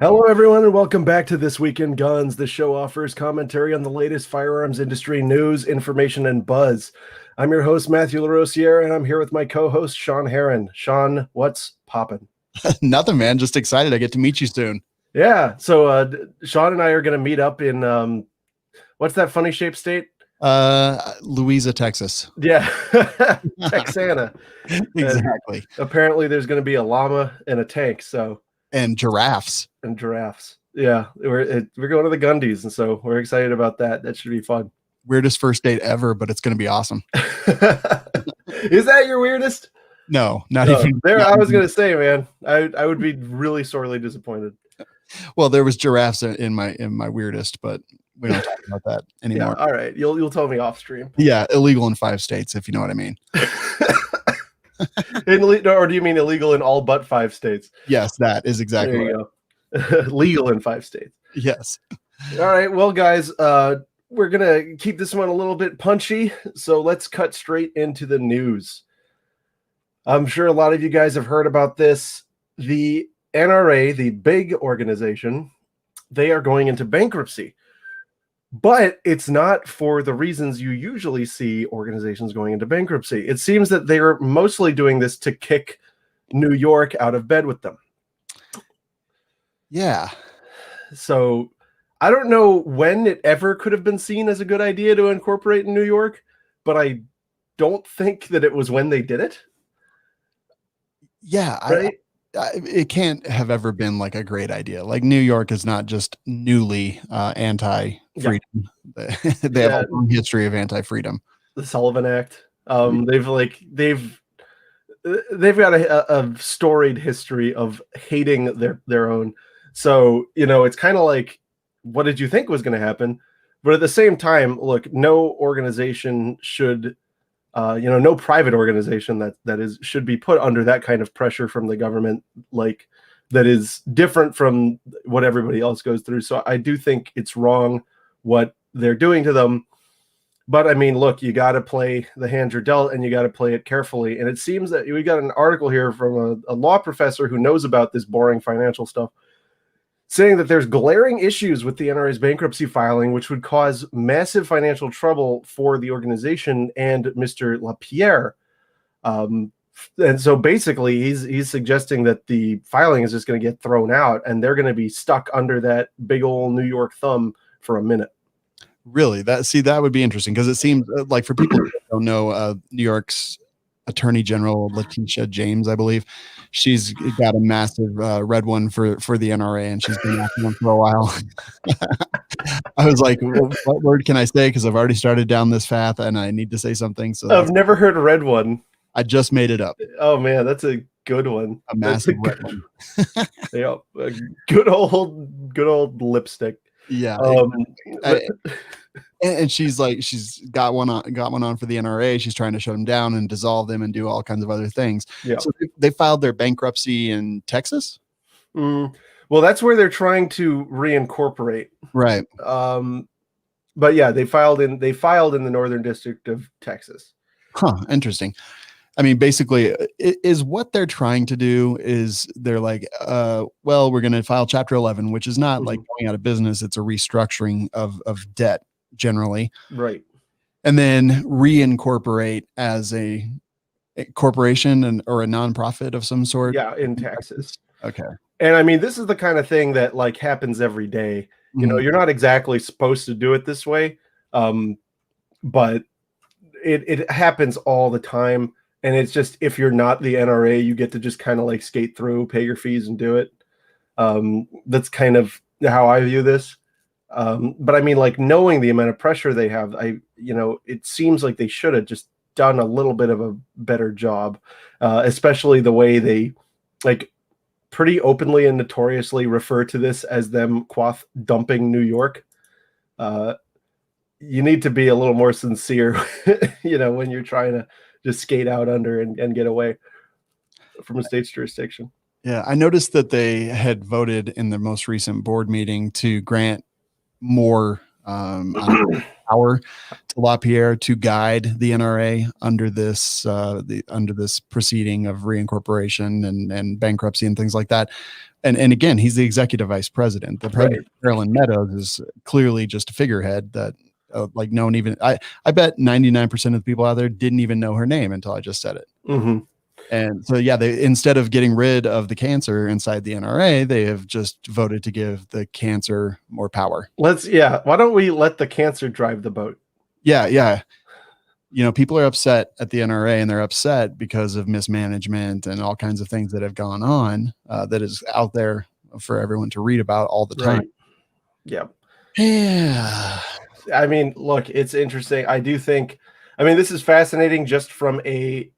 Hello, everyone, and welcome back to This Week in Guns. The show offers commentary on the latest firearms industry news, information, and buzz. I'm your host, Matthew Larosiere, and I'm here with my co-host, Shawn Herrin. Shawn, what's poppin'? Nothing, man. Just excited. I get to meet you soon. Yeah, so Shawn and I are going to meet up in, what's that funny shaped state? Louisa, Texas. Yeah, Texana. Exactly. And apparently there's going to be a llama and a tank, so... And giraffes. Yeah, we're going to the Gundies, and so we're excited about that. That should be fun. Weirdest first date ever, but it's going to be awesome. Is that your weirdest? No, not even. There, I was going to say, man, I would be really sorely disappointed. Well, there was giraffes in my weirdest, but we don't talk about that anymore. Yeah, all right, you'll tell me off stream. Yeah, illegal in 5 states, if you know what I mean. Or do you mean illegal in all but 5 states? Yes, that is exactly there you go. Legal in 5 states. Yes. All right, well, guys, we're gonna keep this one a little bit punchy, so let's cut straight into the news. I'm sure a lot of you guys have heard about this. The NRA, the big organization, they are going into bankruptcy. But it's not for the reasons you usually see organizations going into bankruptcy. It seems that they're mostly doing this to kick New York out of bed with them. Yeah. So I don't know when it ever could have been seen as a good idea to incorporate in New York, but I don't think that it was when they did it. Yeah. Right? It can't have ever been like a great idea. Like New York is not just newly anti-freedom. Yeah. They have a long history of anti-freedom. The Sullivan Act. They've got a storied history of hating their own. So, it's kind of like, what did you think was going to happen? But at the same time, look, no organization should, no private organization that should be put under that kind of pressure from the government, like that is different from what everybody else goes through. So I do think it's wrong what they're doing to them. But I mean, look, you got to play the hand you're dealt, and you got to play it carefully. And it seems that we got an article here from a law professor who knows about this boring financial stuff, saying that there's glaring issues with the NRA's bankruptcy filing, which would cause massive financial trouble for the organization and Mr. Lapierre. And so basically, he's suggesting that the filing is just going to get thrown out, and they're going to be stuck under that big old New York thumb for a minute. Really? That would be interesting, because it seems like, for people who don't know, New York's Attorney General Letitia James, I believe, she's got a massive red one for the NRA, and she's been after them for a while. I was like, what word can I say? Because I've already started down this path, and I need to say something. So I've never heard a red one. I just made it up. Oh man, that's a good one. A massive red one. Yeah, a good old lipstick. Yeah. And she's like, she's got one on for the NRA. She's trying to shut them down and dissolve them and do all kinds of other things. Yeah. So they filed their bankruptcy in Texas. Well, that's where they're trying to reincorporate. Right. But yeah, they filed in the Northern District of Texas. Huh. Interesting. I mean, basically, is what they're trying to do is they're like, well, we're going to file Chapter 11, which is not like going out of business. It's a restructuring of debt generally. Right. And then reincorporate as a corporation or a nonprofit of some sort. Yeah, in Texas. Okay. And I mean, this is the kind of thing that like happens every day. You're not exactly supposed to do it this way, but it happens all the time. And it's just, if you're not the NRA, you get to just kind of like skate through, pay your fees, and do it. That's kind of how I view this. But I mean, like, knowing the amount of pressure they have, it seems like they should have just done a little bit of a better job, especially the way they like pretty openly and notoriously refer to this as them quaff dumping New York. You need to be a little more sincere, when you're trying to just skate out under and get away from a state's jurisdiction. Yeah, I noticed that they had voted in the most recent board meeting to grant more, I power to LaPierre to guide the NRA under this under this proceeding of reincorporation and bankruptcy and things like that. And again, he's the executive vice president. The president, Carolyn Meadows, is clearly just a figurehead that like no one even, I bet 99% of the people out there didn't even know her name until I just said it. Mm-hmm. And so, yeah, they, instead of getting rid of the cancer inside the NRA, they have just voted to give the cancer more power. Why don't we let the cancer drive the boat? Yeah. You know, people are upset at the NRA, and they're upset because of mismanagement and all kinds of things that have gone on that is out there for everyone to read about all the time. Right. Yeah. I mean, look, it's interesting. I do think, I mean, this is fascinating just from a,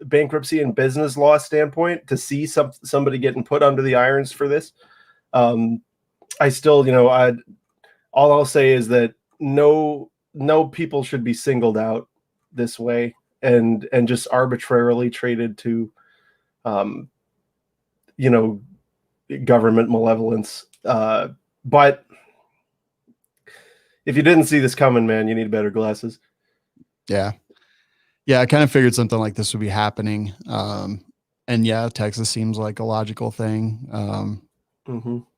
bankruptcy and business law standpoint to see somebody getting put under the irons for this. I still, all I'll say is that no people should be singled out this way and just arbitrarily traded to, government malevolence. But if you didn't see this coming, man, you need better glasses. Yeah, I kind of figured something like this would be happening. And yeah, Texas seems like a logical thing.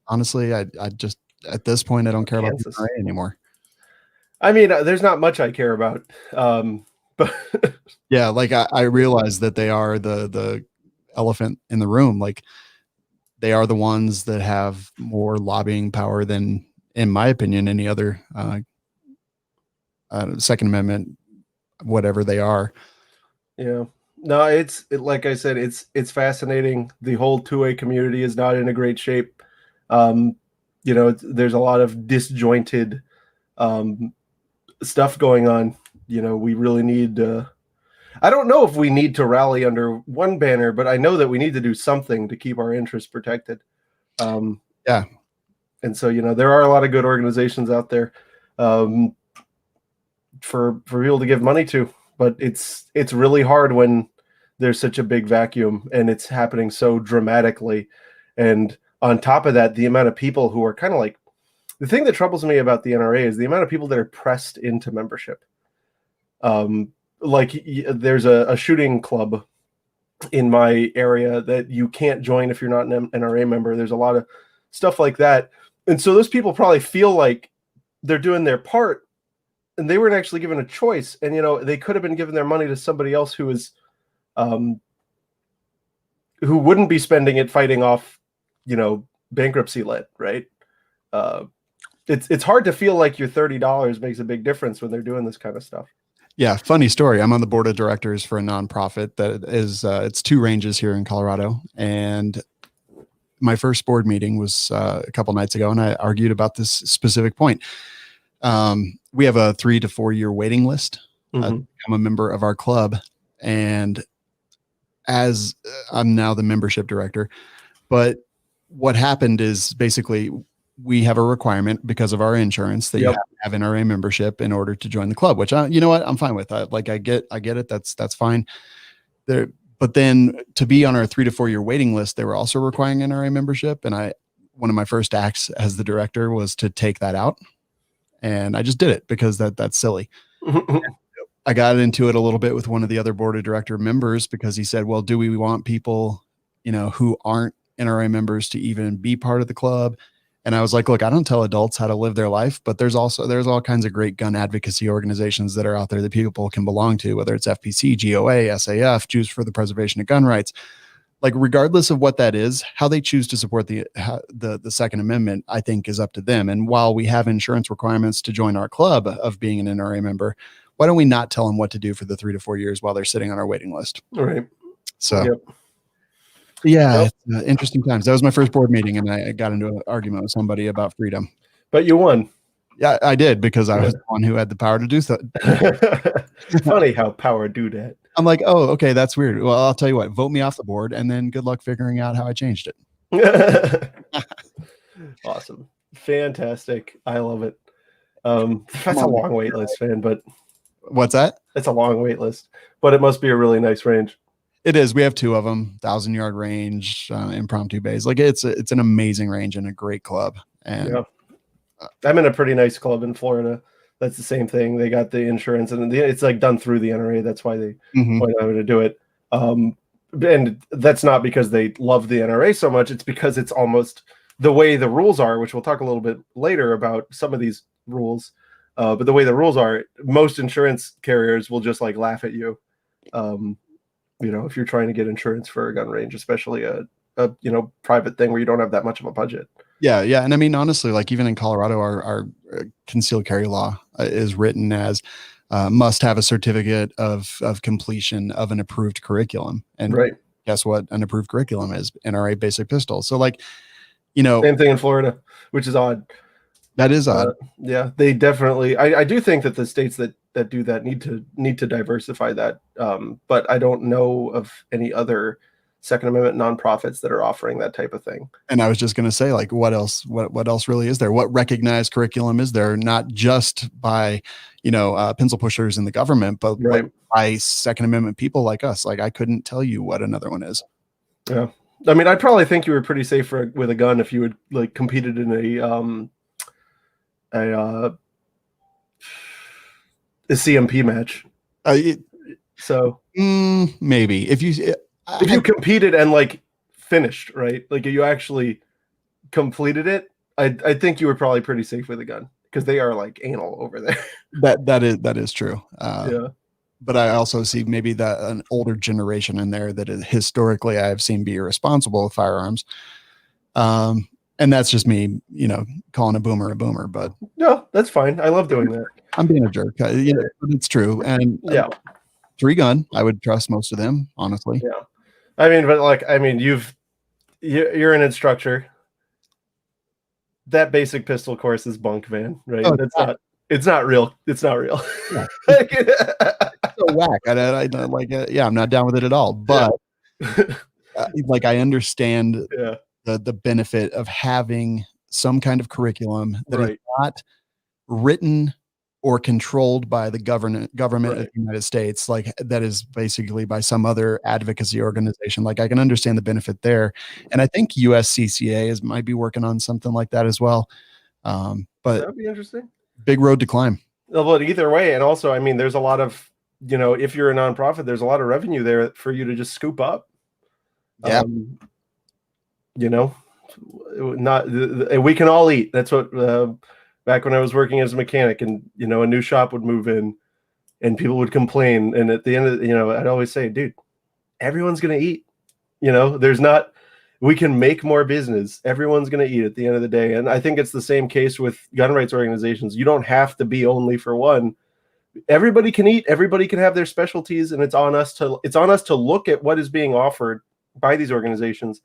Honestly, I just, at this point, I don't care about the NRA anymore. I mean, there's not much I care about. But yeah, like I realize that they are the elephant in the room. Like they are the ones that have more lobbying power than, in my opinion, any other Second Amendment, whatever they are. Yeah, no, like I said, it's fascinating. The whole 2A community is not in a great shape. There's a lot of disjointed stuff going on. We really need I don't know if we need to rally under one banner, but I know that we need to do something to keep our interests protected. Yeah. And so, there are a lot of good organizations out there for people to give money to, but it's really hard when there's such a big vacuum and it's happening so dramatically. And on top of that, the amount of people who are kind of like, the thing that troubles me about the NRA is the amount of people that are pressed into membership. Like there's a shooting club in my area that you can't join if you're not an NRA member. There's a lot of stuff like that. And so those people probably feel like they're doing their part and they weren't actually given a choice. And, they could have been given their money to somebody else who is, who wouldn't be spending it fighting off, bankruptcy lit, right? It's hard to feel like your $30 makes a big difference when they're doing this kind of stuff. Yeah. Funny story. I'm on the board of directors for a nonprofit that is, it's 2 ranges here in Colorado. And my first board meeting was a couple nights ago, and I argued about this specific point. We have a 3 to 4 year waiting list. I'm a member of our club, and as I'm now the membership director, but what happened is basically we have a requirement because of our insurance that you have to have NRA membership in order to join the club, which you know what, I'm fine with. I get it. That's fine there. But then to be on our 3 to 4 year waiting list, they were also requiring NRA membership. And one of my first acts as the director was to take that out. And I just did it because that's silly. I got into it a little bit with one of the other board of director members because he said, well, do we want people, who aren't NRA members to even be part of the club? And I was like, look, I don't tell adults how to live their life, but there's all kinds of great gun advocacy organizations that are out there that people can belong to, whether it's FPC, GOA, SAF, Jews for the Preservation of Gun Rights. Like, regardless of what that is, how they choose to support the Second Amendment, I think, is up to them. And while we have insurance requirements to join our club of being an NRA member, why don't we not tell them what to do for the 3 to 4 years while they're sitting on our waiting list? All right. So, yeah, it's, interesting times. That was my first board meeting, and I got into an argument with somebody about freedom. But you won. Yeah, I did, because I was the one who had the power to do so. Funny how power do that. I'm like, oh, okay, that's weird. Well, I'll tell you what, vote me off the board, and then good luck figuring out how I changed it. Awesome. Fantastic. I love it. That's a long wait list, man, but what's that? It's a long wait list, but it must be a really nice range. It is. We have 2 of them, 1,000-yard range, impromptu bays. Like it's an amazing range and a great club. And I'm in a pretty nice club in Florida. That's the same thing. They got the insurance, and it's like done through the NRA. That's why they why they're to do it. And that's not because they love the NRA so much. It's because it's almost the way the rules are, which we'll talk a little bit later about some of these rules. But the way the rules are, most insurance carriers will just like laugh at you. If you're trying to get insurance for a gun range, especially a private thing where you don't have that much of a budget. Yeah. And I mean, honestly, like even in Colorado, our concealed carry law is written as must have a certificate of completion of an approved curriculum. And guess what? An approved curriculum is NRA basic pistol. So like, same thing in Florida, which is odd. That is odd. Yeah, they definitely. I do think that the states that do that need to diversify that. But I don't know of any other Second Amendment nonprofits that are offering that type of thing. And I was just going to say, like, what else really is there? What recognized curriculum is there? Not just by, pencil pushers in the government, but by Second Amendment people like us. Like, I couldn't tell you what another one is. Yeah. I mean, I'd probably think you were pretty safe with a gun if you had like competed in a CMP match. Maybe if you competed and like finished, right? Like you actually completed it, I think you were probably pretty safe with a gun because they are like anal over there. That is true. Yeah. But I also see maybe that an older generation in there that historically I have seen be irresponsible with firearms. And that's just me, calling a boomer, but no, that's fine. I love doing that. I'm being a jerk. But it's true. And 3-gun, I would trust most of them, honestly. Yeah. You're an instructor. That basic pistol course is bunk, man. Right? It's not real. It's not real. Yeah. So whack. I don't like it. Yeah, I'm not down with it at all. But I understand the benefit of having some kind of curriculum that is not written or controlled by the government of the United States, like that is basically by some other advocacy organization. Like I can understand the benefit there. And I think USCCA might be working on something like that as well. But that'd be interesting. Big road to climb. But either way, and also, I mean, there's a lot of, if you're a nonprofit, there's a lot of revenue there for you to just scoop up. Yeah. We can all eat. That's what, back when I was working as a mechanic and, a new shop would move in and people would complain. And at the end of, I'd always say, dude, everyone's going to eat, we can make more business. Everyone's going to eat at the end of the day. And I think it's the same case with gun rights organizations. You don't have to be only for one. Everybody can eat. Everybody can have their specialties. And it's on us to look at what is being offered by these organizations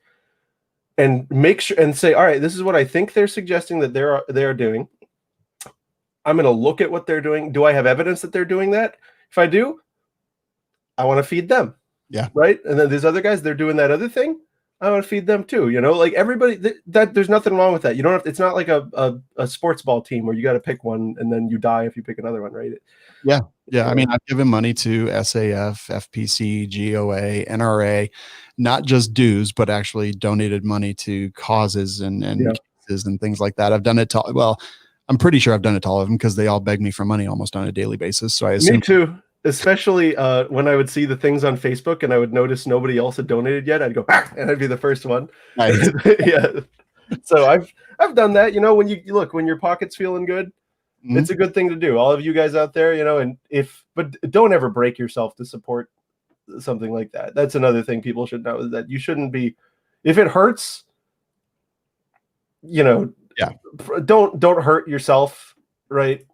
and make sure and say, all right, this is what I think they're suggesting that they're doing. I'm going to look at what they're doing. Do I have evidence that they're doing that? If I do, I want to feed them. Yeah. Right. And then these other guys, they're doing that other thing. I want to feed them too. Like everybody that there's nothing wrong with that. You don't have, it's not like a sports ball team where you got to pick one and then you die if you pick another one. Right. Yeah. I mean, I've given money to SAF, FPC, GOA, NRA, not just dues, but actually donated money to causes and cases and things like that. I've done it to, I'm pretty sure I've done it to all of them because they all beg me for money almost on a daily basis. So I assume. Me too. Especially when I would see the things on Facebook and I would notice nobody else had donated yet, I'd go and I'd be the first one. Nice. Yeah. So I've done that. When your pocket's feeling good, it's a good thing to do. All of you guys out there, but don't ever break yourself to support something like that. That's another thing people should know, is that you shouldn't be, if it hurts, don't hurt yourself, right?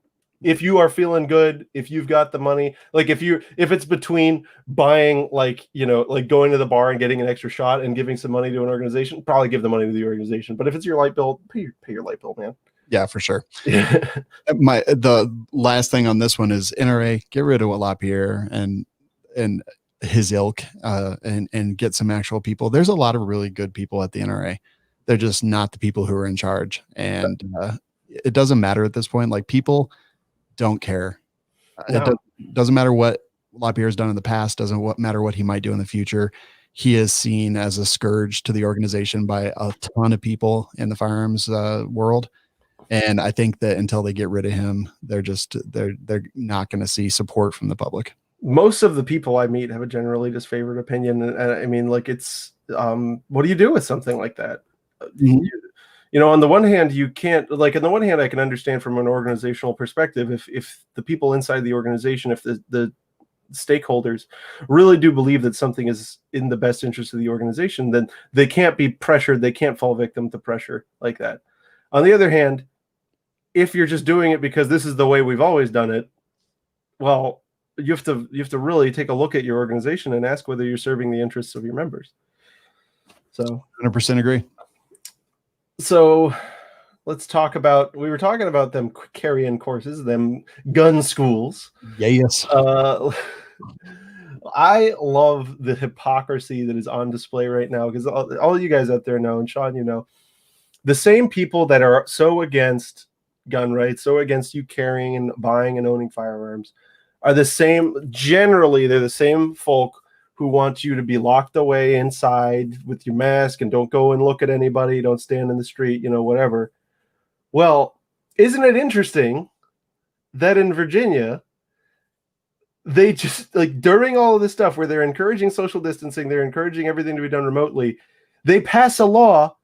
If you are feeling good, if you've got the money, like if it's between buying, like going to the bar and getting an extra shot and giving some money to an organization, probably give the money to the organization. But if it's your light bill, pay your light bill, man. Yeah, for sure. The last thing on this one is NRA, get rid of Lapierre and his ilk, and get some actual people. There's a lot of really good people at the NRA. They're just not the people who are in charge. And it doesn't matter at this point. Like, people don't care. No. It doesn't matter what Lapierre has done in the past. Doesn't matter what he might do in the future. He is seen as a scourge to the organization by a ton of people in the firearms world. And I think that until they get rid of him, they're not going to see support from the public. Most of the people I meet have a generally disfavored opinion. And I mean, like, it's, what do you do with something like that? Mhm. You know, on the one hand, you can't, like, on the one hand, I can understand from an organizational perspective, if the people inside the organization, if the stakeholders really do believe that something is in the best interest of the organization, then they can't be pressured. They can't fall victim to pressure like that. On the other hand, if you're just doing it because this is the way we've always done it, well, you have to really take a look at your organization and ask whether you're serving the interests of your members. So 100% agree. So let's talk about, we were talking about them carry-in courses, them gun schools. Yes. I love the hypocrisy that is on display right now, because all you guys out there know, and Shawn, you know, the same people that are so against gun rights, so against you carrying and buying and owning firearms, are the same, generally, they're the same folk who want you to be locked away inside with your mask and don't go and look at anybody, don't stand in the street, you know, whatever. Well, isn't it interesting that in Virginia, they just, like, during all of this stuff where they're encouraging social distancing, they're encouraging everything to be done remotely, they pass a law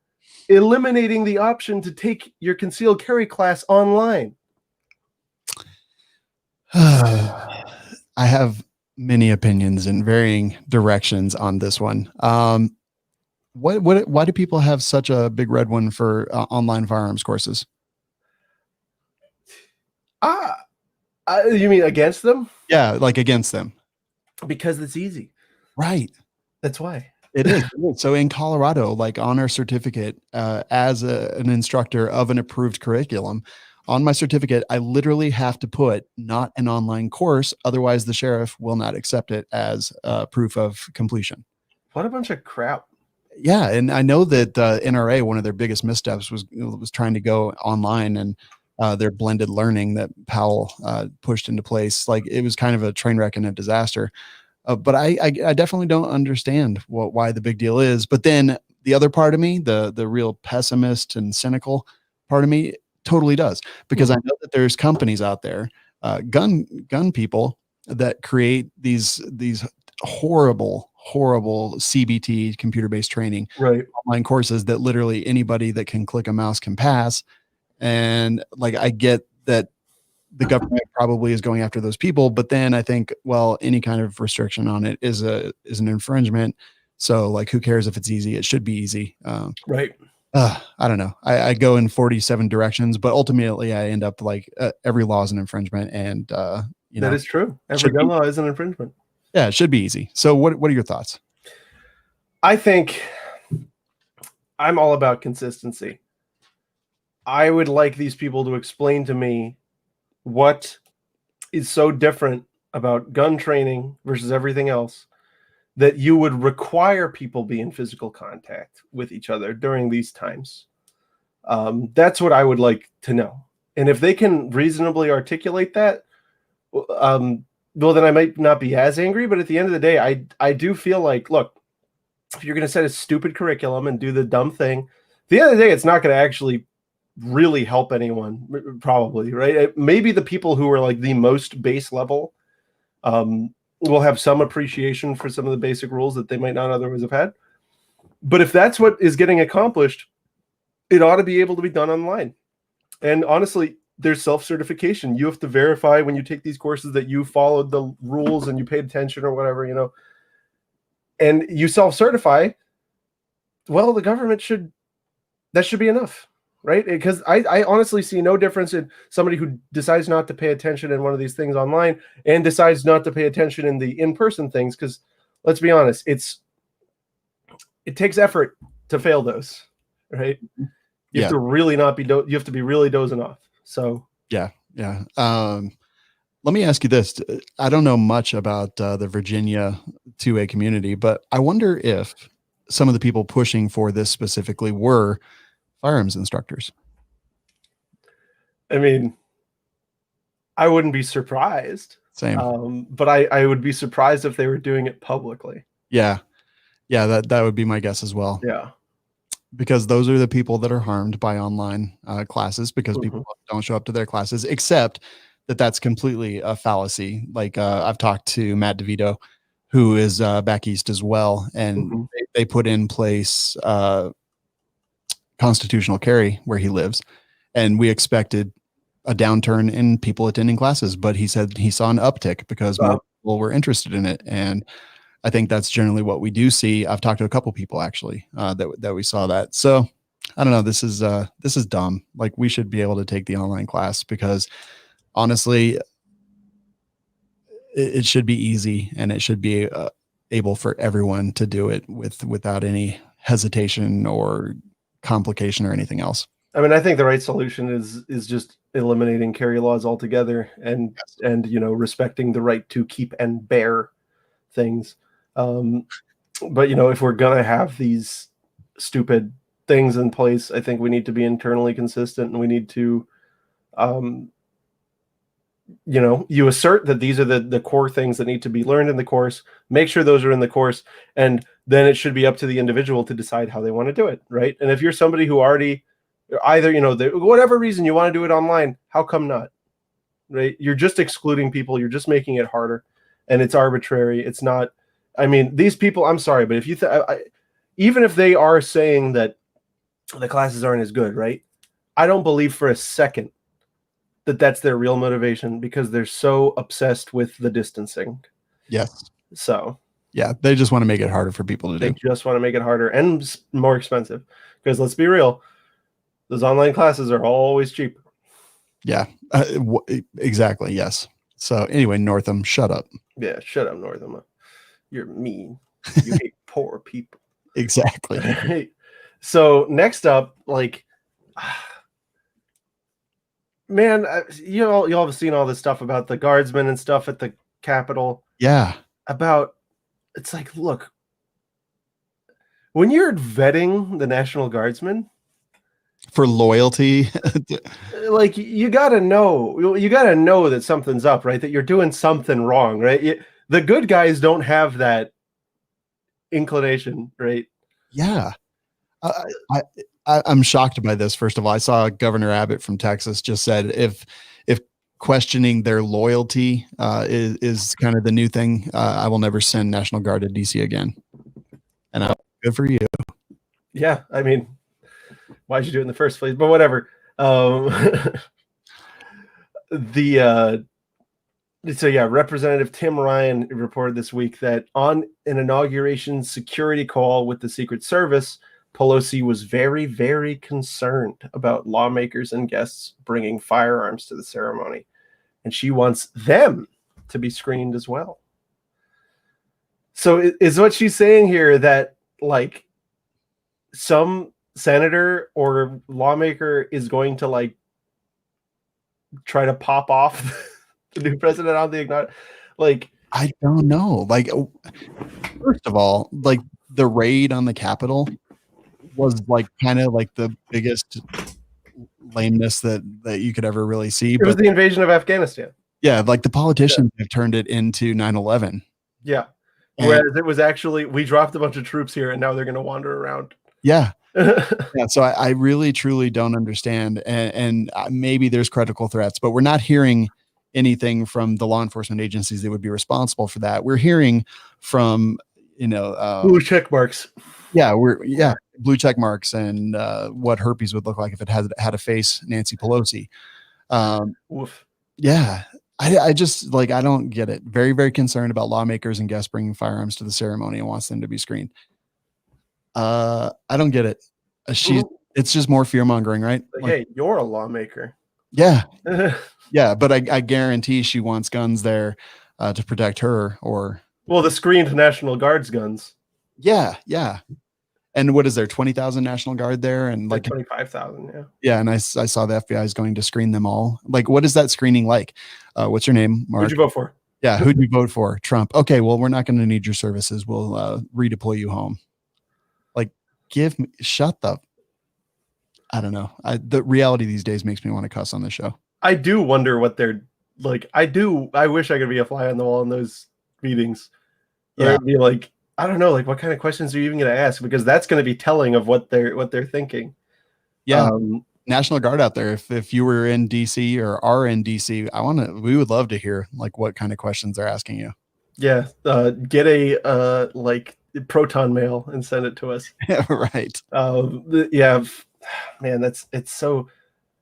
eliminating the option to take your concealed carry class online. I have many opinions in varying directions on this one. Why do people have such a big red one for online firearms courses? You mean against them? Yeah, like against them. Because it's easy. Right. That's why. It is. So in Colorado, like on our certificate, as an instructor of an approved curriculum, on my certificate, I literally have to put not an online course. Otherwise, the sheriff will not accept it as proof of completion. What a bunch of crap. Yeah. And I know that NRA, one of their biggest missteps was trying to go online, and their blended learning that Powell pushed into place. Like, it was kind of a train wreck and a disaster. But I definitely don't understand why the big deal is. But then the other part of me, the real pessimist and cynical part of me, totally does, because I know that there's companies out there, gun people, that create these horrible CBT, computer-based training, right, online courses that literally anybody that can click a mouse can pass. And like, I get that the government probably is going after those people, but then I think, well, any kind of restriction on it is an infringement. So like, who cares if it's easy? It should be easy. Right. I don't know. I go in 47 directions, but ultimately I end up like every law is an infringement. And that is true. Every gun law is an infringement. Yeah, it should be easy. So what are your thoughts? I think I'm all about consistency. I would like these people to explain to me what is so different about gun training versus everything else that you would require people be in physical contact with each other during these times. That's what I would like to know. And if they can reasonably articulate that, well, then I might not be as angry. But at the end of the day, I do feel like, look, if you're going to set a stupid curriculum and do the dumb thing, at the end of the day, it's not going to actually really help anyone, probably, right? Maybe the people who are like the most base level will have some appreciation for some of the basic rules that they might not otherwise have had. But if that's what is getting accomplished, it ought to be able to be done online. And honestly, there's self-certification. You have to verify when you take these courses that you followed the rules and you paid attention or whatever, you know, and you self-certify. Well, the government that should be enough. Right? Because I honestly see no difference in somebody who decides not to pay attention in one of these things online and decides not to pay attention in the in-person things. Because let's be honest, it takes effort to fail those, right? You have to really you have to be really dozing off. So yeah. Let me ask you this. I don't know much about the Virginia 2A community, but I wonder if some of the people pushing for this specifically were firearms instructors. I mean, I wouldn't be surprised. Same. But I would be surprised if they were doing it publicly. Yeah. That would be my guess as well. Yeah. because those are the people that are harmed by online classes, because people don't show up to their classes, except that that's completely a fallacy. Like I've talked to Matt DeVito, who is back east as well, and they put in place constitutional carry where he lives, and we expected a downturn in people attending classes, but he said he saw an uptick because more people were interested in it. And I think that's generally what we do see. I've talked to a couple people actually that we saw that. So I don't know. This is dumb. Like, we should be able to take the online class, because honestly, it should be easy, and it should be able for everyone to do it without any hesitation or complication or anything else. I mean, I think the right solution is just eliminating carry laws altogether, and respecting the right to keep and bear things. But if we're gonna have these stupid things in place, I think we need to be internally consistent, and we need to you assert that these are the core things that need to be learned in the course, make sure those are in the course, and then it should be up to the individual to decide how they want to do it, right? And if you're somebody who already either whatever reason you want to do it online, how come not, right? You're just excluding people, you're just making it harder, and it's arbitrary. It's not, I mean, these people, I'm sorry, but if you even if they are saying that the classes aren't as good, right, I don't believe for a second that that's their real motivation, because they're so obsessed with the distancing. Yes. So yeah, they just want to make it harder for people to do. They just want to make it harder and more expensive, because let's be real, those online classes are always cheaper. Yeah, exactly. Yes. So anyway, Northam, shut up. Yeah, shut up, Northam. You're mean. You hate poor people. Exactly. So next up, man, you all have seen all this stuff about the guardsmen and stuff at the Capitol. Yeah. It's like, look, when you're vetting the National Guardsmen for loyalty, like, you gotta know that something's up, right? That you're doing something wrong, right? The good guys don't have that inclination, right? Yeah. I'm shocked by this. First of all, I saw Governor Abbott from Texas just said if questioning their loyalty is kind of the new thing, I will never send National Guard to DC again. And good for you. Yeah, I mean, why'd you do it in the first place? But whatever. Representative Tim Ryan reported this week that on an inauguration security call with the Secret Service, Pelosi was very, very concerned about lawmakers and guests bringing firearms to the ceremony, and she wants them to be screened as well. So is what she's saying here that, like, some senator or lawmaker is going to try to pop off the new president on the ignite? I don't know. First of all, the raid on the Capitol was kind of the biggest lameness that you could ever really see. It was the invasion of Afghanistan. Yeah, the politicians have turned it into 9/11. Yeah. Whereas it was actually, we dropped a bunch of troops here and now they're going to wander around. Yeah. Yeah. So I really, truly don't understand. And maybe there's critical threats, but we're not hearing anything from the law enforcement agencies that would be responsible for that. We're hearing from, blue check marks. Yeah. Blue check marks and what herpes would look like if it had to face Nancy Pelosi. Yeah. I just I don't get it. Very, very concerned about lawmakers and guests bringing firearms to the ceremony and wants them to be screened. I don't get it. It's just more fear mongering, right? Hey, you're a lawmaker. Yeah. Yeah. But I guarantee she wants guns there to protect her the screened National Guard's guns. Yeah. Yeah. And what is there? 20,000 National Guard there, and 25,000. Yeah. Yeah. And I saw the FBI is going to screen them all. What is that screening like? What's your name, Mark? Who'd you vote for? Yeah. Who'd you vote for? Trump. Okay. Well, we're not going to need your services. We'll redeploy you home. Shut up. I don't know. The reality these days makes me want to cuss on the show. I do wonder what they're like. I wish I could be a fly on the wall in those meetings. Yeah. I'd be like, I don't know, like what kind of questions are you even going to ask? Because that's going to be telling of what they're thinking. Yeah. National Guard out there. If you were in DC or are in DC, we would love to hear like what kind of questions they're asking you. Yeah. Get a like proton mail and send it to us. Right. Yeah, man, it's so,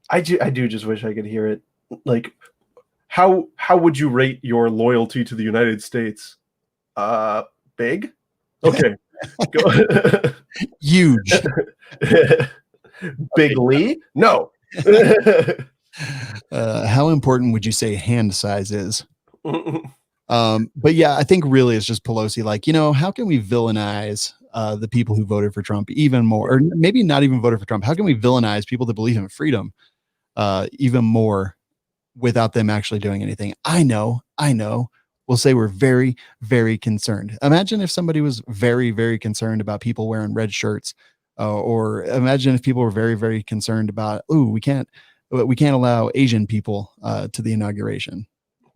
I do just wish I could hear it. Like, how would you rate your loyalty to the United States? Big? Okay. Go. Huge. Big Lee? No. How important would you say hand size is? But yeah, I think really it's just Pelosi, like, how can we villainize the people who voted for Trump even more, or maybe not even voted for Trump? How can we villainize people that believe in freedom even more without them actually doing anything? I know. We'll say we're very, very concerned. Imagine if somebody was very, very concerned about people wearing red shirts, or imagine if people were very, very concerned about, we can't allow Asian people to the inauguration.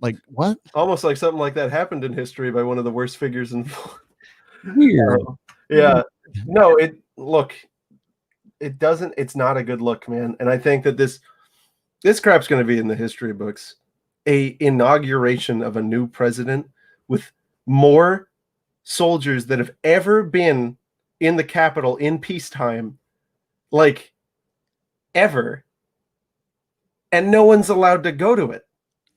Like, what? Almost like something like that happened in history by one of the worst figures in. Weird. Yeah. No, it doesn't. It's not a good look, man. And I think that this crap's going to be in the history books. A inauguration of a new president with more soldiers that have ever been in the Capitol in peacetime, like ever, and no one's allowed to go to it.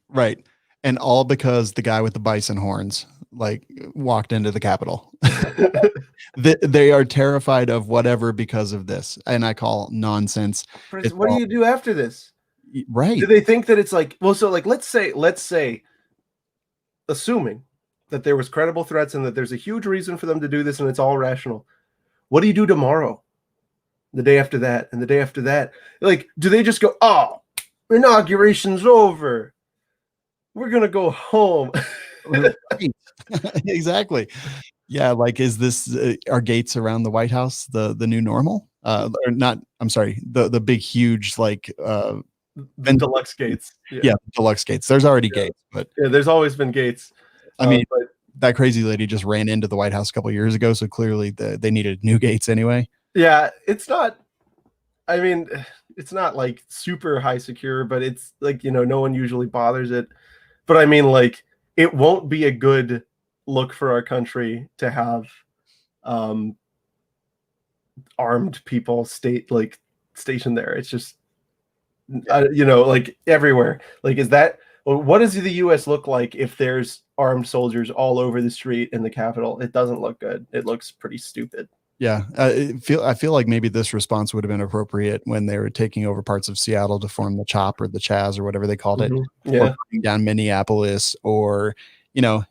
Right. And all because the guy with the bison horns like walked into the Capitol. They are terrified of whatever because of this, and I call nonsense. What do you do after this? Right. Do they think that it's like, well, so like let's say assuming that there was credible threats and that there's a huge reason for them to do this and it's all rational, what do you do tomorrow, the day after that, and the day after that? Like, do they just go, oh, inauguration's over, we're gonna go home? Exactly. Yeah, like, is this are gates around the White House the new normal? Or not, I'm sorry, the big huge like deluxe gates. Yeah, deluxe gates. There's already gates, but there's always been gates. I mean, but that crazy lady just ran into the White House a couple years ago, so clearly they needed new gates anyway. Yeah, it's not, I mean, it's not like super high secure, but it's like, no one usually bothers it. But I mean, like, it won't be a good look for our country to have armed people stationed there. It's just, like everywhere. Like, what does the U.S. look like if there's armed soldiers all over the street in the Capitol? It doesn't look good. It looks pretty stupid. Yeah, I feel like maybe this response would have been appropriate when they were taking over parts of Seattle to form the CHOP or the Chaz or whatever they called it. Yeah, or down Minneapolis or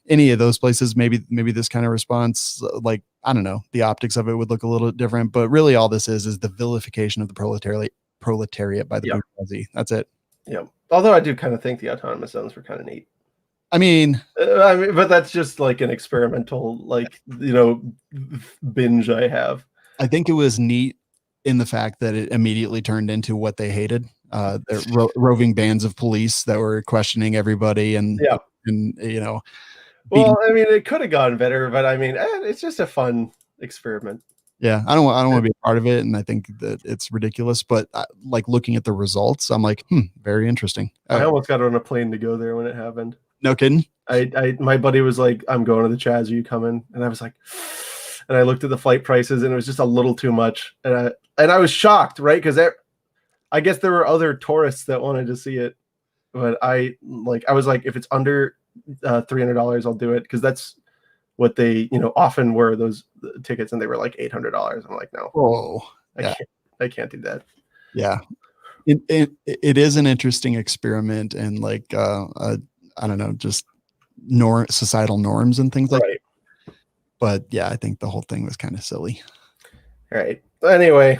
any of those places. Maybe this kind of response, like, I don't know, the optics of it would look a little different. But really, all this is the vilification of the proletariat by the bourgeoisie. That's it. Yeah. Although I do kind of think the autonomous zones were kind of neat. I mean, but that's just like an experimental, like, binge I have. I think it was neat in the fact that it immediately turned into what they hated. Roving bands of police that were questioning everybody and well, I mean, it could have gone better, but I mean, it's just a fun experiment. Yeah, I don't want to be a part of it, and I think that it's ridiculous. But like looking at the results, I'm like, very interesting. I almost got on a plane to go there when it happened. No kidding. My buddy was like, I'm going to the Chaz, are you coming? And I was like, and I looked at the flight prices and it was just a little too much. And I was shocked, right? Because I guess there were other tourists that wanted to see it. But I was like, if it's under $300, I'll do it. Because that's what they, often were, those tickets. And they were like $800. I'm like, no, I can't do that. Yeah. It is an interesting experiment. And like, I don't know, just societal norms and things like that. But yeah, I think the whole thing was kind of silly. All right. Anyway,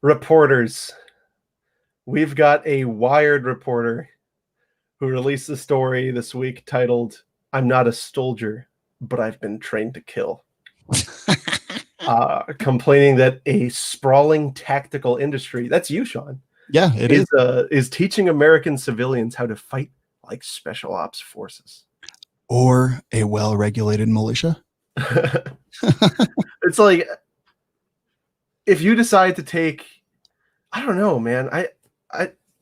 reporters. We've got a Wired reporter who released a story this week titled, "I'm not a soldier, but I've been trained to kill." Complaining that a sprawling tactical industry, that's you, Shawn. Yeah, it is teaching American civilians how to fight like special ops forces. Or a well-regulated militia. It's like, if you decide to take, I don't know, man.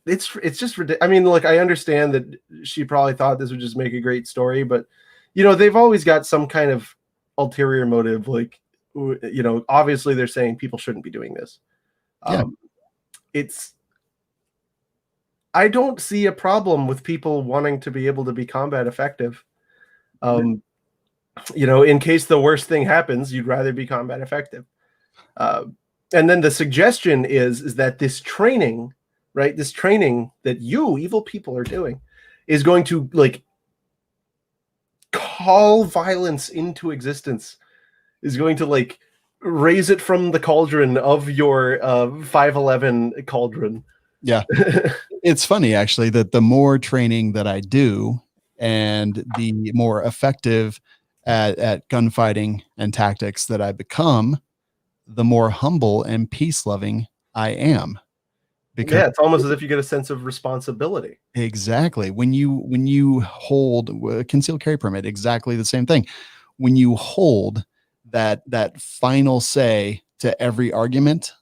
It's just ridiculous. I mean, look, I understand that she probably thought this would just make a great story, but they've always got some kind of ulterior motive. Like, obviously they're saying people shouldn't be doing this. Yeah. I don't see a problem with people wanting to be able to be combat effective. In case the worst thing happens, you'd rather be combat effective. And then the suggestion is that this training, right? This training that you evil people are doing is going to like call violence into existence, is going to like raise it from the cauldron of your 511 cauldron. Yeah. It's funny actually that the more training that I do and the more effective at gunfighting and tactics that I become, the more humble and peace loving I am. Because it's almost as if you get a sense of responsibility. Exactly. When you hold a concealed carry permit, exactly the same thing. When you hold that final say to every argument,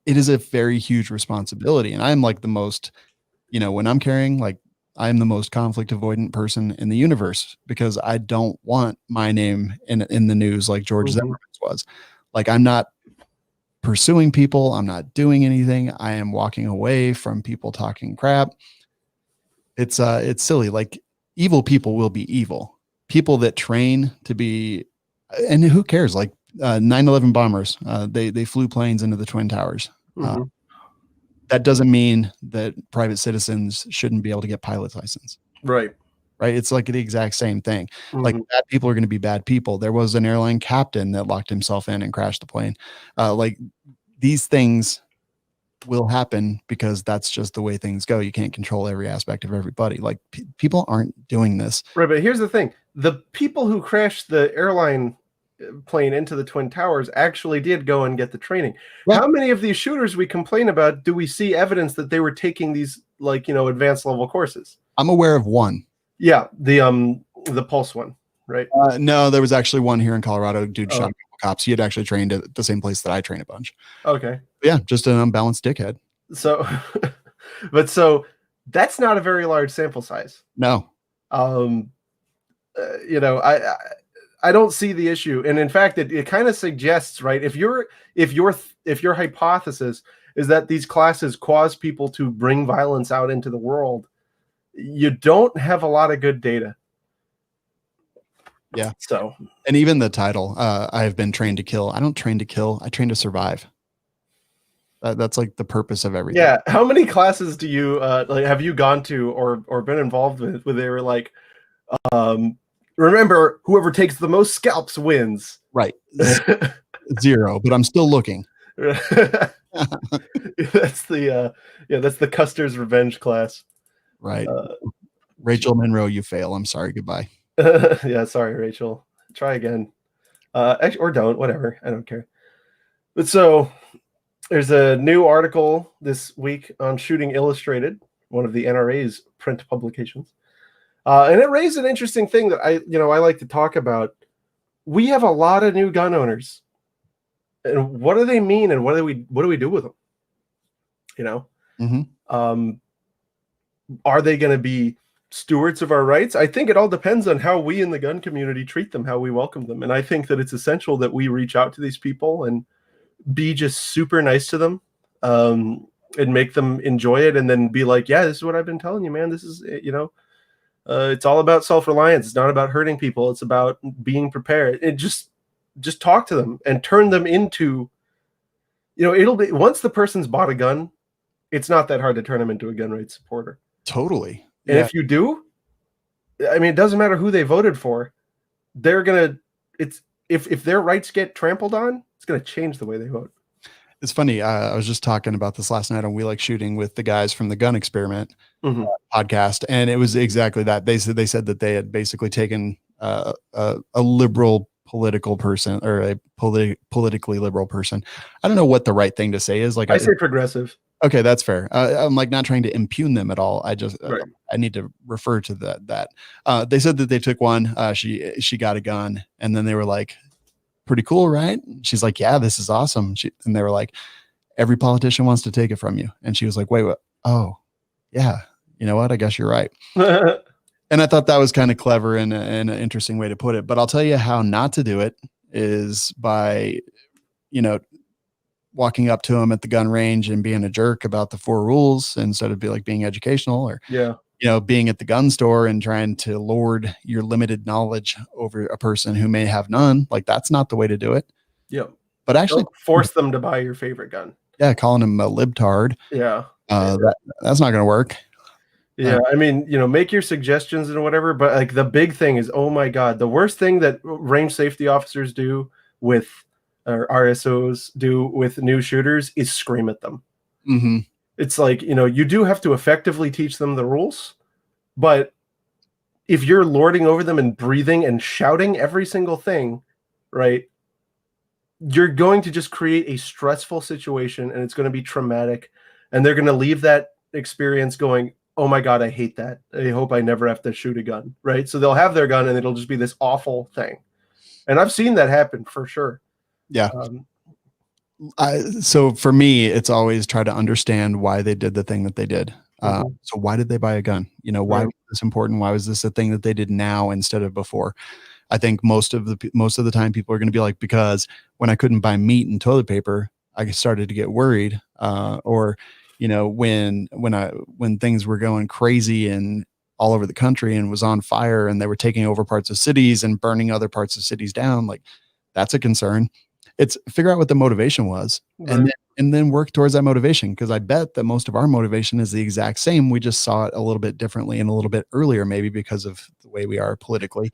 it is a very huge responsibility. And I'm like the most, when I'm carrying, like I'm the most conflict avoidant person in the universe because I don't want my name in the news like George Zimmerman's was. Like I'm not pursuing people. I'm not doing anything. I am walking away from people talking crap. It's silly. Like evil people will be evil. People that train to be, and who cares? Like 9/11 bombers, they flew planes into the Twin Towers. That doesn't mean that private citizens shouldn't be able to get pilot's license. Right. It's like the exact same thing. Like bad people are going to be bad people. There was an airline captain that locked himself in and crashed the plane. Like these things will happen because that's just the way things go. You can't control every aspect of everybody. Like people aren't doing this. Right. But here's the thing. The people who crashed the airline plane into the Twin Towers actually did go and get the training. Right. How many of these shooters we complain about do we see evidence that they were taking these advanced level courses? I'm aware of one. Yeah, the Pulse one, right? No, there was actually one here in Colorado. Dude shot a couple cops. He had actually trained at the same place that I train a bunch. Okay. But yeah, just an unbalanced dickhead. So that's not a very large sample size. No. I don't see the issue, and in fact, it kind of suggests, right? If your hypothesis is that these classes cause people to bring violence out into the world, you don't have a lot of good data. Yeah. So, and even the title, I have been trained to kill. I don't train to kill. I train to survive. That's like the purpose of everything. Yeah. How many classes do you have you gone to or been involved with where they were like, remember, whoever takes the most scalps wins. Right. 0, but I'm still looking. That's the Custer's Revenge class. Right. Rachel Monroe, you fail. I'm sorry. Goodbye. Yeah, sorry, Rachel. Try again. Or don't, whatever. I don't care. But so there's a new article this week on Shooting Illustrated, one of the NRA's print publications. And it raised an interesting thing that I like to talk about. We have a lot of new gun owners. And what do they mean and what do we do with them? Are they going to be stewards of our rights? I think it all depends on how we in the gun community treat them, how we welcome them. And I think that it's essential that we reach out to these people and be just super nice to them, and make them enjoy it, and then be like, yeah, this is what I've been telling you, man. This is, it's all about self-reliance. It's not about hurting people. It's about being prepared. And just talk to them and turn them into, it'll be, once the person's bought a gun, it's not that hard to turn them into a gun rights supporter. Totally. And if you do, I mean, it doesn't matter who they voted for. They're going to, if their rights get trampled on, it's going to change the way they vote. It's funny. I was just talking about this last night on We Like Shooting with the guys from the Gun Experiment podcast. And it was exactly that. They said that they had basically taken a liberal political person or a politically liberal person. I don't know what the right thing to say is. Like I say progressive. Okay, that's fair. I'm like not trying to impugn them at all. I just Right. I need to refer to that. They said that they took one. She got a gun, and then they were like, "Pretty cool, right?" She's like, "Yeah, this is awesome." And they were like, "Every politician wants to take it from you." And she was like, "Wait, what? Oh, yeah. You know what? I guess you're right." And I thought that was kind of clever and an interesting way to put it. But I'll tell you how not to do it is by, you know, walking up to him at the gun range and being a jerk about the 4 rules instead of being educational, or, Yeah. being at the gun store and trying to lord your limited knowledge over a person who may have none. Like, that's not the way to do it. Yep. But actually, Don't force them to buy your favorite gun. yeah, calling him a libtard, Yeah. that's not going to work. Yeah, I mean, make your suggestions and whatever, but like the big thing is, oh my God, the worst thing that range safety officers do with, or RSOs do with new shooters is scream at them. Mm-hmm. It's like, you do have to effectively teach them the rules, but if you're lording over them and breathing and shouting every single thing, right, you're going to just create a stressful situation, and it's going to be traumatic, and they're going to leave that experience going, oh my God, I hate that. I hope I never have to shoot a gun, right? So they'll have their gun and it'll just be this awful thing. And I've seen that happen for sure. Yeah. So for me, it's always try to understand why they did the thing that they did. So why did they buy a gun? Why was this important? Why was this a thing that they did now instead of before? I think most of the time people are going to be like, because when I couldn't buy meat and toilet paper, I started to get worried. Or when things were going crazy and all over the country and was on fire and they were taking over parts of cities and burning other parts of cities down, like, that's a concern. It's figure out what the motivation was, right. and then work towards that motivation. Because I bet that most of our motivation is the exact same. We just saw it a little bit differently and a little bit earlier, maybe because of the way we are politically.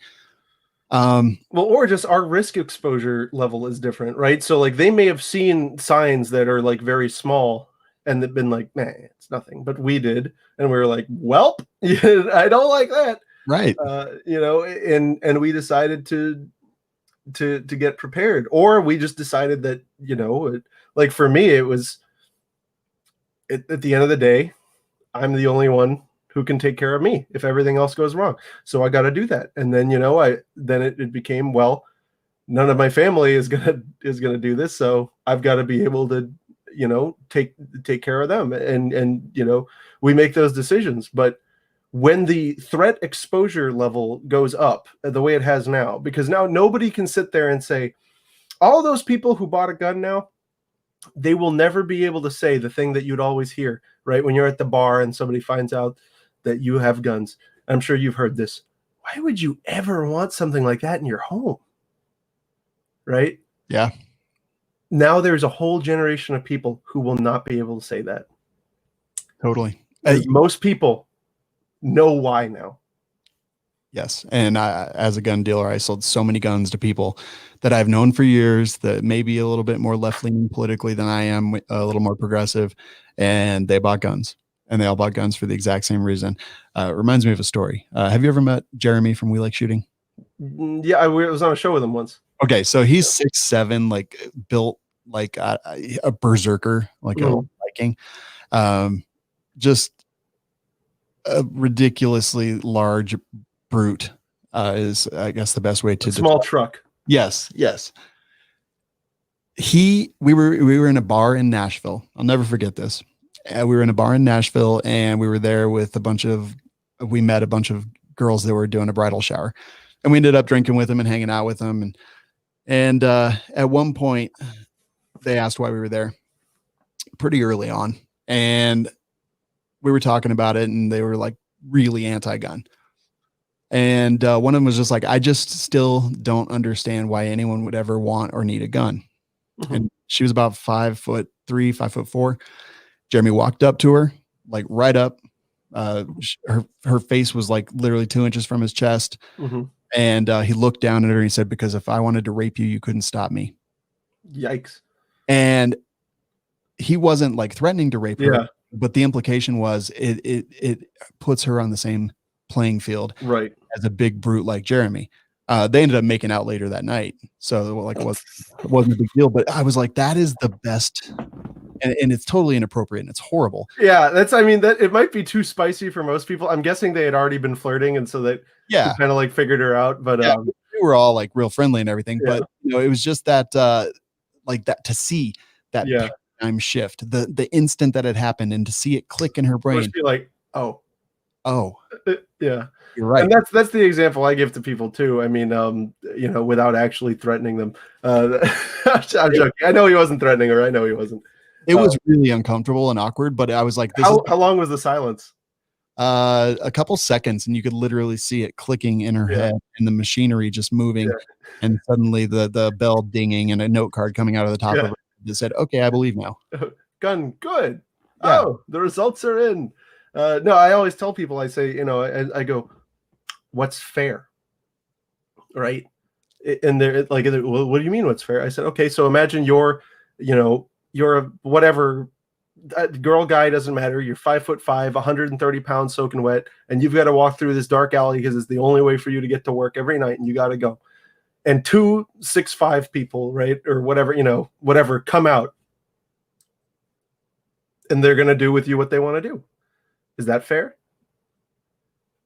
Well, or just our risk exposure level is different, right? So like they may have seen signs that are like very small and they've been like, man, it's nothing, but we did. And we were like, well, I don't like that. Right. And we decided to get prepared, or we just decided that, like for me, it was at the end of the day, I'm the only one who can take care of me if everything else goes wrong. So I got to do that. And then, it became, well, none of my family is going to do this. So I've got to be able to, take care of them. And, we make those decisions. But when the threat exposure level goes up the way it has now, because now nobody can sit there and say, all those people who bought a gun now, they will never be able to say the thing that you'd always hear, right? When you're at the bar and somebody finds out that you have guns. I'm sure you've heard this. Why would you ever want something like that in your home? Right? Yeah. Now there's a whole generation of people who will not be able to say that. Totally. Most people know why now. Yes. And as a gun dealer, I sold so many guns to people that I've known for years that may be a little bit more left-leaning politically than I am, a little more progressive, and they bought guns. And they all bought guns for the exact same reason. It reminds me of a story. Have you ever met Jeremy from We Like Shooting? Yeah, I was on a show with him once. Okay, so he's 6'7", like built like a berserker, like a Viking. Just a ridiculously large brute is, I guess, the best way to small truck. Yes. We were in a bar in Nashville. I'll never forget this. We were in a bar in Nashville, and we were there with we met a bunch of girls that were doing a bridal shower, and we ended up drinking with them and hanging out with them. And at one point they asked why we were there pretty early on. And we were talking about it, and they were like really anti-gun. And one of them was just like, I just still don't understand why anyone would ever want or need a gun. Mm-hmm. And she was about 5'3", 5'4". Jeremy walked up to her, like right up. Her face was like literally 2 inches from his chest. Mm-hmm. And he looked down at her and he said, because if I wanted to rape you, you couldn't stop me. Yikes. And he wasn't like threatening to rape her, but the implication was it puts her on the same playing field, right, as a big brute like Jeremy. They ended up making out later that night. So like it wasn't a big deal, but I was like, that is the best and it's totally inappropriate and it's horrible. Yeah, I mean, that it might be too spicy for most people. I'm guessing they had already been flirting, and so that Yeah, kind of like figured her out. But yeah, we were all like real friendly and everything, yeah, but it was just that like that, to see that yeah, paradigm shift, the instant that it happened, and to see it click in her brain. be like, oh, yeah. You're right. And that's the example I give to people too. I mean, without actually threatening them. I'm joking. I know he wasn't threatening her. I know he wasn't. It was really uncomfortable and awkward, but I was like, how long was the silence? A couple seconds, and you could literally see it clicking in her head, and the machinery just moving, and suddenly the bell dinging and a note card coming out of the top of it that said, okay, I believe now. Gun, good. Yeah. Oh, the results are in. No, I always tell people, I say, I go, what's fair? Right. And they're like, well, what do you mean what's fair? I said, okay, so imagine you're a whatever girl, guy, doesn't matter. You're 5'5", 130 pounds soaking wet, and you've got to walk through this dark alley because it's the only way for you to get to work every night, and you got to go. And 2 6'5" people, right, or whatever, come out, and they're gonna do with you what they want to do. Is that fair?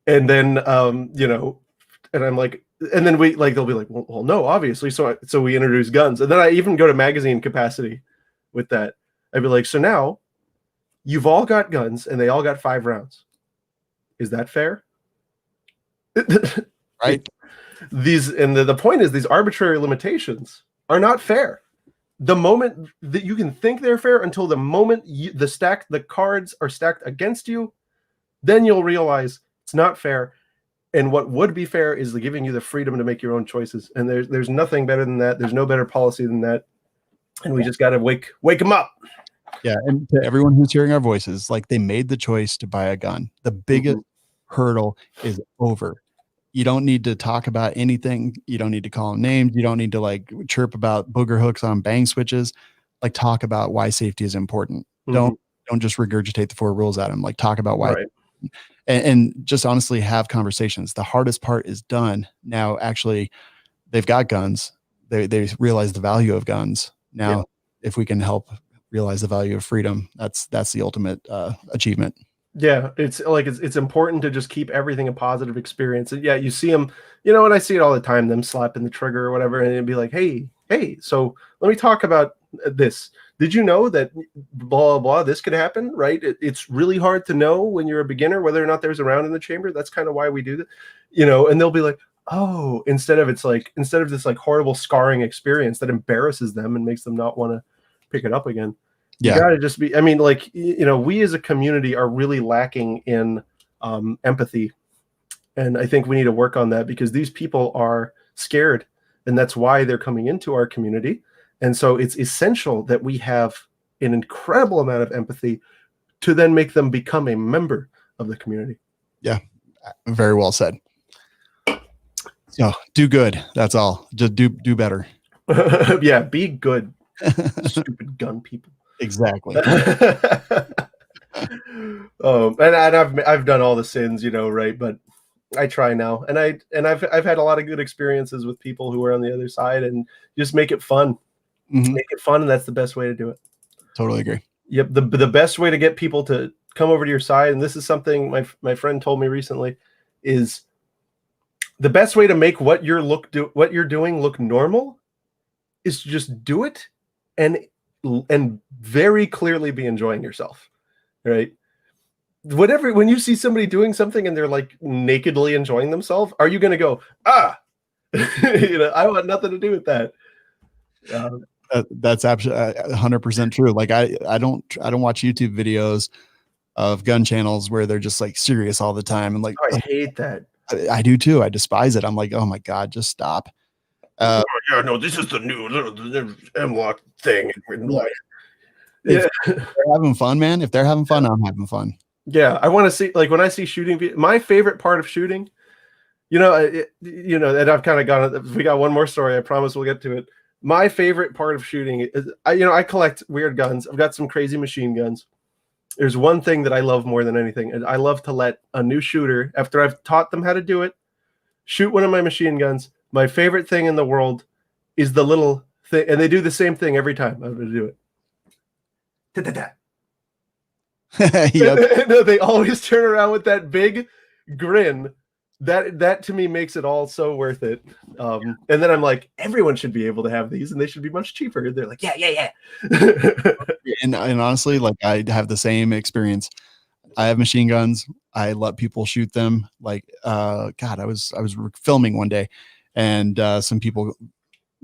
And then and I'm like, and then they'll be like, well, no, obviously. So we introduce guns, and then I even go to magazine capacity with that. I'd be like, so now you've all got guns, and they all got 5 rounds. Is that fair? Right. The point is, these arbitrary limitations are not fair. The moment that you can think they're fair until the moment the cards are stacked against you, then you'll realize it's not fair. And what would be fair is giving you the freedom to make your own choices. And there's nothing better than that. There's no better policy than that. And we just got to wake them up. Yeah. And to everyone who's hearing our voices, like, they made the choice to buy a gun. The biggest hurdle is over. You don't need to talk about anything. You don't need to call them names. You don't need to chirp about booger hooks on bang switches. Talk about why safety is important. Don't just regurgitate the 4 rules at them. Talk about why. Right. And just honestly have conversations. The hardest part is done. Now, actually, they've got guns. They realize the value of guns. Now, if we can help realize the value of freedom, that's the ultimate achievement. Yeah, it's important to just keep everything a positive experience. And you see them, and I see it all the time, them slapping the trigger or whatever, and it'd be like, hey, so let me talk about this. Did you know that blah, blah, this could happen, right? It's really hard to know when you're a beginner whether or not there's a round in the chamber. That's kind of why we do that, and they'll be like, oh, instead of this horrible scarring experience that embarrasses them and makes them not want to pick it up again. You gotta just be, we as a community are really lacking in empathy. And I think we need to work on that, because these people are scared, and that's why they're coming into our community. And so it's essential that we have an incredible amount of empathy to then make them become a member of the community. Yeah, very well said. So do good. That's all. Just do better. Yeah, be good. Stupid gun people. Exactly. And I've done all the sins, right? But I try now, and I've had a lot of good experiences with people who are on the other side, and just make it fun. Make it fun, and that's the best way to do it. Totally agree. Yep. The best way to get people to come over to your side, and this is something my friend told me recently, is the best way to make what you're doing look normal is to just do it and very clearly be enjoying yourself, right? When you see somebody doing something and they're nakedly enjoying themselves, are you going to go, I want nothing to do with that? That's absolutely 100% true. I don't watch YouTube videos of gun channels where they're just serious all the time. And I hate that. I do too. I despise it. I'm like, oh my God, just stop. No, this is the new M-Lock thing. If they're having fun, man. If they're having fun, I'm having fun. Yeah, I want to see, when I see shooting, my favorite part of shooting, and I've kind of gone. We got one more story. I promise we'll get to it. My favorite part of shooting is, I collect weird guns. I've got some crazy machine guns. There's one thing that I love more than anything, and I love to let a new shooter, after I've taught them how to do it, shoot one of my machine guns. My favorite thing in the world is the little thing, and they do the same thing every time I'm going to do it. Da-da-da. Yep. No, they always turn around with that big grin. That to me makes it all so worth it. And then I'm like, everyone should be able to have these, and they should be much cheaper. They're like, yeah. And honestly, like I have the same experience. I have machine guns. I let people shoot them. Like, God, I was filming one day, and some people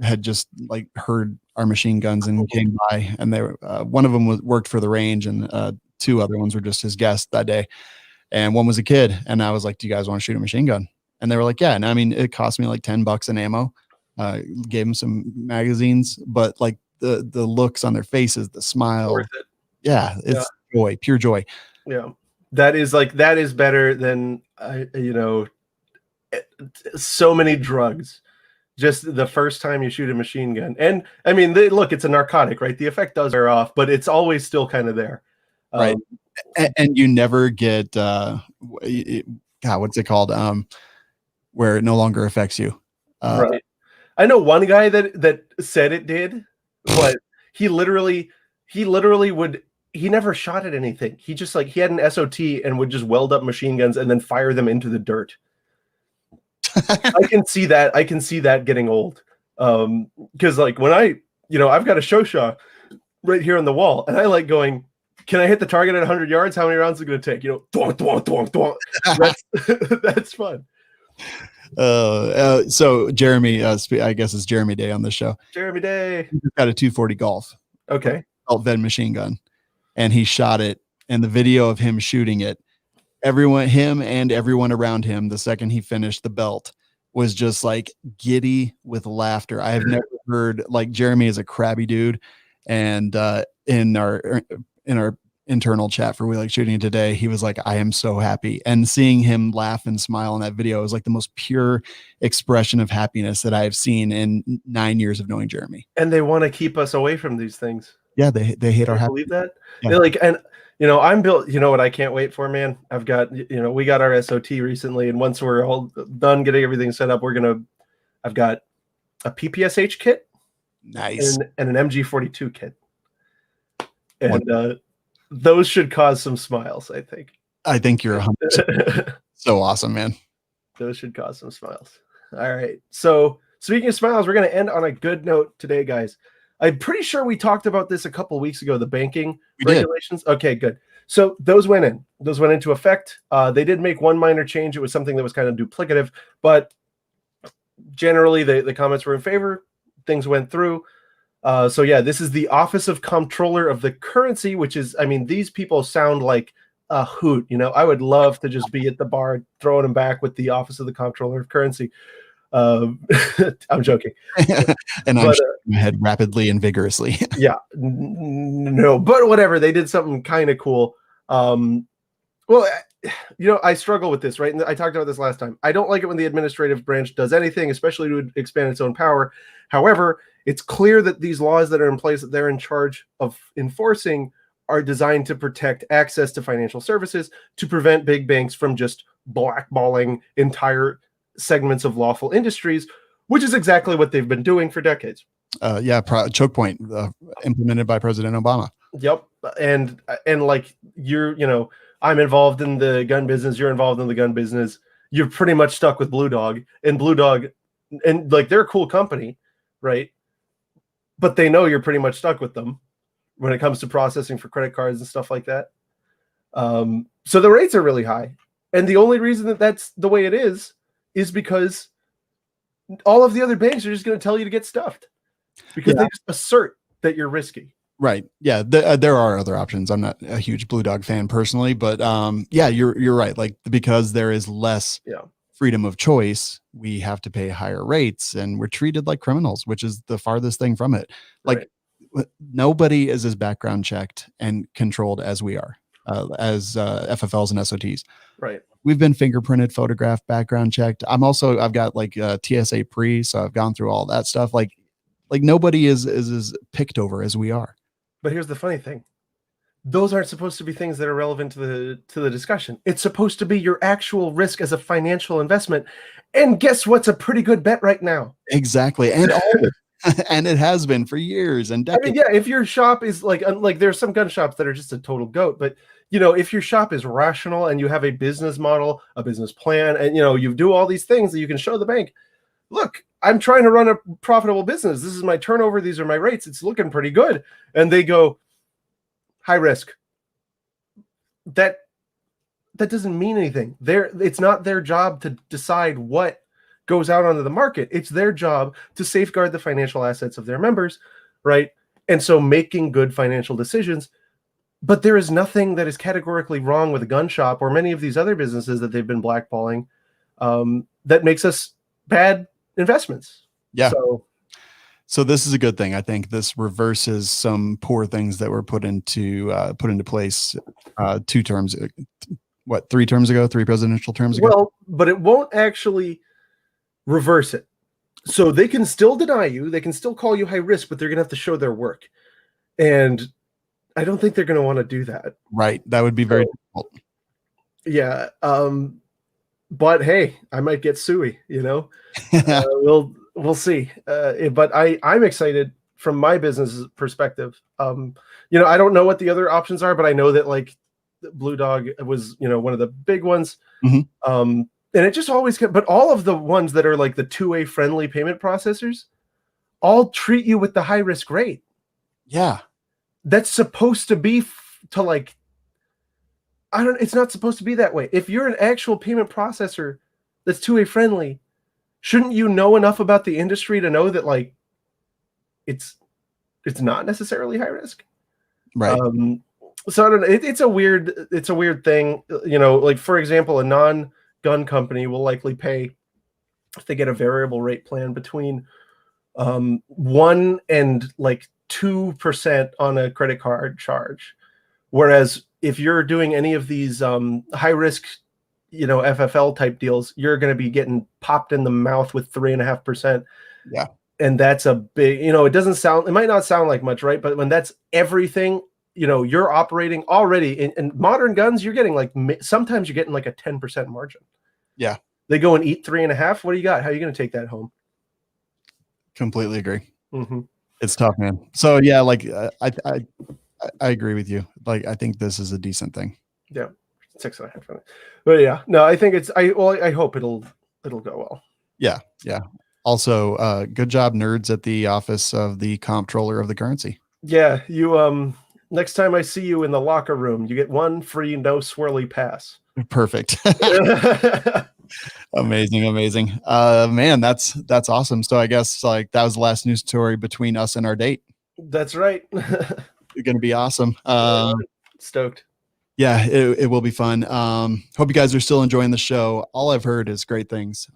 had just like heard our machine guns and came by, and they were one of them worked for the range, and two other ones were just his guests that day, and one was a kid, and I was like, "Do you guys want to shoot a machine gun?" And they were like, "Yeah." And I mean, it cost me like $10 in ammo. Gave them some magazines, but like the looks on their faces, the smile, Worth it. yeah, it's joy, pure joy. Yeah, that is better than so many drugs. Just the first time you shoot a machine gun, and I mean, look, it's a narcotic, right? The effect does wear off, but it's always still kind of there, right? And you never get God, what's it called? Where it no longer affects you. Right. I know one guy that said it did, but he literally would. He never shot at anything. He just he had an SOT and would just weld up machine guns and then fire them into the dirt. I can see that getting old. Because when I've got a Shosha right here on the wall, and I like going, can I hit the target at 100 yards? How many rounds is it going to take? Thwong, thwong, thwong, thwong. That's fun. So Jeremy, I guess it's Jeremy Day on the show. Jeremy Day. He's got a 240 Golf. Okay. Vet machine gun. And he shot it. And the video of him shooting it, him and everyone around him, the second he finished the belt, was just like giddy with laughter. I have never heard, like, Jeremy is a crabby dude. And in our internal chat for We Like Shooting today, he was like, I am so happy. And seeing him laugh and smile in that video was like the most pure expression of happiness that I've seen in 9 years of knowing Jeremy. And they want to keep us away from these things. Yeah, they hate our happiness. Believe that? Yeah. They're like, and I'm built, what I can't wait for, man. I've got, we got our SOT recently, and once we're all done getting everything set up, I've got a PPSH kit. Nice. And an MG42 kit. And those should cause some smiles, I think. I think you're 100% so awesome, man. Those should cause some smiles. All right. So speaking of smiles, we're going to end on a good note today, guys. I'm pretty sure we talked about this a couple of weeks ago, the banking regulations. Okay, good. So those went into effect. They did make one minor change. It was something that was kind of duplicative, but generally the comments were in favor. Things went through. So yeah, this is the Office of Comptroller of the Currency, which is, I mean, these people sound like a hoot. I would love to just be at the bar throwing them back with the Office of the Comptroller of Currency. I'm joking. And I'm shaking my head rapidly and vigorously. Yeah, no, but whatever. They did something kind of cool. Well, I struggle with this, right? And I talked about this last time. I don't like it when the administrative branch does anything, especially to expand its own power. However, it's clear that these laws that are in place that they're in charge of enforcing are designed to protect access to financial services, to prevent big banks from just blackballing entire segments of lawful industries, which is exactly what they've been doing for decades. Choke point implemented by President Obama. Yep. And like I'm involved in the gun business, you're involved in the gun business, you're pretty much stuck with Blue Dog, and like, they're a cool company, right? But they know you're pretty much stuck with them when it comes to processing for credit cards and stuff like that. So the rates are really high. And the only reason that that's the way it is because all of the other banks are just going to tell you to get stuffed because they just assert that you're risky. Right. Yeah. There are other options. I'm not a huge Blue Dog fan personally, but you're right. Like, because there is less freedom of choice, we have to pay higher rates, and we're treated like criminals, which is the farthest thing from it. Like, nobody is as background checked and controlled as we are, as FFLs and SOTs. Right. We've been fingerprinted, photographed, background checked. I've got like TSA pre, so I've gone through all that stuff. Like nobody is as picked over as we are. But here's the funny thing. Those aren't supposed to be things that are relevant to the discussion. It's supposed to be your actual risk as a financial investment. And guess what's a pretty good bet right now? Exactly. And And it has been for years and I decades. mean, yeah, if your shop is like there's some gun shops that are just a total goat, but if your shop is rational and you have a business model, a business plan, and you do all these things that you can show the bank, look, I'm trying to run a profitable business. This is my turnover. These are my rates. It's looking pretty good. And they go, high risk. That doesn't mean anything. It's not their job to decide what goes out onto the market. It's their job to safeguard the financial assets of their members, right? And so making good financial decisions. But there is nothing that is categorically wrong with a gun shop or many of these other businesses that they've been blackballing that makes us bad investments. Yeah. So this is a good thing. I think this reverses some poor things that were put into place 2 terms. What, 3 terms ago? 3 presidential terms ago? Well, but it won't actually reverse it. So they can still deny you. They can still call you high risk, but they're going to have to show their work. And I don't think they're going to want to do that. Right. That would be very difficult. Yeah. But hey, I might get suey, we'll see. But I'm excited from my business perspective. I don't know what the other options are, but I know that like Blue Dog was, one of the big ones. And it just always but all of the ones that are like the 2A friendly payment processors all treat you with the high risk rate. Yeah. That's supposed to be it's not supposed to be that way. If you're an actual payment processor that's 2A friendly, shouldn't you know enough about the industry to know that like it's not necessarily high risk? Right. So I don't know. It's a weird thing. Like for example, a non-gun company will likely pay, if they get a variable rate plan, between 1 and like 2% on a credit card charge. Whereas if you're doing any of these high risk, FFL type deals, you're going to be getting popped in the mouth with 3.5%. Yeah. And that's a big, it might not sound like much, right? But when that's everything, you're operating already in modern guns, you're getting sometimes you're getting like a 10% margin. Yeah. They go and eat 3.5. What do you got? How are you going to take that home? Completely agree. Mm-hmm. It's tough, man. So yeah, like I agree with you. Like, I think this is a decent thing. Yeah. 6.5. But yeah, no, I think I hope it'll go well. Yeah. Yeah. Also, good job, nerds at the office of the comptroller of the currency. Yeah. You, next time I see you in the locker room, you get 1 free no swirly pass. Perfect. Amazing. Man, that's awesome. So I guess like that was the last news story between us and our date. That's right. You're going to be awesome. Stoked. Yeah, it will be fun. Hope you guys are still enjoying the show. All I've heard is great things.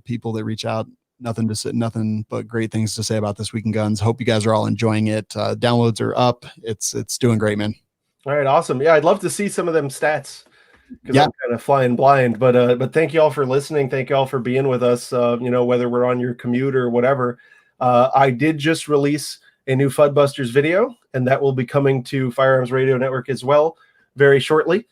People that reach out, nothing but great things to say about This Week in Guns. Hope you guys are all enjoying it. Downloads are up. It's doing great, man. All right, awesome. Yeah, I'd love to see some of them stats, because yeah. I'm kind of flying blind. But thank you all for listening. Thank you all for being with us. Whether we're on your commute or whatever. I did just release a new Fudbusters video, and that will be coming to Firearms Radio Network as well very shortly.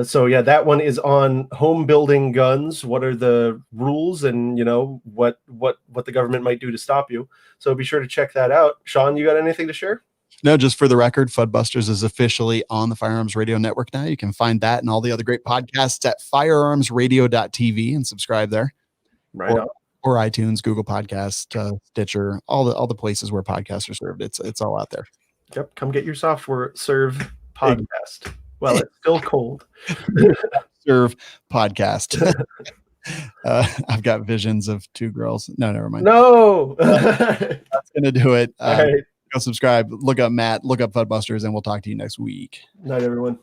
So yeah, that one is on home building guns. What are the rules, and what the government might do to stop you. So be sure to check that out. Shawn, you got anything to share? No, just for the record, Fudbusters is officially on the Firearms Radio Network now. You can find that and all the other great podcasts at firearmsradio.tv and subscribe there. Right. Or iTunes, Google Podcast, Stitcher, all the places where podcasts are served. It's all out there. Yep. Come get your software serve podcast. Well, it's still cold. Serve podcast. I've got visions of 2 girls. No, never mind. No. That's going to do it. All right. Go subscribe. Look up Matt. Look up Fudbusters, and we'll talk to you next week. Night, everyone.